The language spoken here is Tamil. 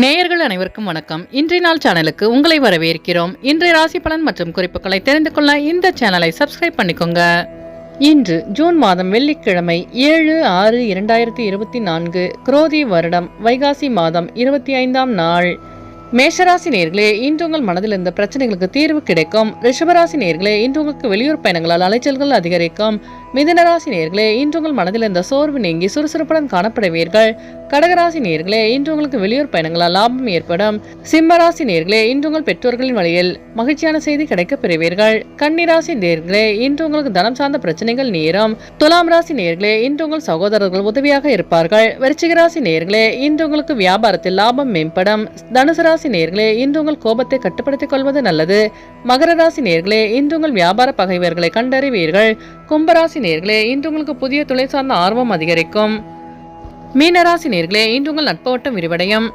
நேயர்கள் அனைவருக்கும் வணக்கம். இன்றைய நாள் சேனலுக்கு உங்களை வரவேற்கிறோம். இன்றைய ராசி பலன் மற்றும் குறிப்புகளை தெரிந்து கொள்ள இந்த சேனலை சப்ஸ்கிரைப் பண்ணிக்கோங்க. இன்று ஜூன் மாதம் வெள்ளிக்கிழமை 7/6/2024 குரோதி வருடம் வைகாசி மாதம் 25ஆம் நாள். மேஷராசி நேர்களே, இன்று உங்கள் மனதில் இருந்த பிரச்சனைகளுக்கு தீர்வு கிடைக்கும். ரிஷபராசி நேர்களே, இன்று உங்களுக்கு வெளியூர் பயணங்களால் அலைச்சல்கள் அதிகரிக்கும். மிதுனராசி நேர்களே, இன்று உங்கள் மனதில் இருந்த சோர்வு நீங்கி சுறுசுறுப்புடன் காணப்படுவீர்கள். கடகராசி நேர்களே, இன்று உங்களுக்கு வெளியூர் பயணங்களால் லாபம் ஏற்படும். சிம்மராசி நேர்களே, இன்று உங்கள் பெற்றோர்களின் வழியில் மகிழ்ச்சியான செய்தி கிடைக்கப் பெறுவீர்கள். கன்னிராசி நேர்களே, இன்று உங்களுக்கு தனம் சார்ந்த பிரச்சனைகள் நேரும். துலாம் ராசி நேர்களே, இன்று உங்கள் சகோதரர்கள் உதவியாக இருப்பார்கள். விருச்சிகராசி நேர்களே, இன்று உங்களுக்கு வியாபாரத்தில் லாபம் மேம்படும். தனுசு ராசி நேர்களே, இன்று உங்கள் கோபத்தை கட்டுப்படுத்திக் கொள்வது நல்லது. மகர ராசி நேர்களே, இன்று உங்கள் வியாபார பகைவர்களை கண்டறிவீர்கள். கும்பராசி நேர்களே, இன்று உங்களுக்கு புதிய தொழில் சார்ந்த ஆர்வம் அதிகரிக்கும். மீனராசி நேர்களே, இன்று உங்கள் நட்பு வட்டம் விரிவடையும்.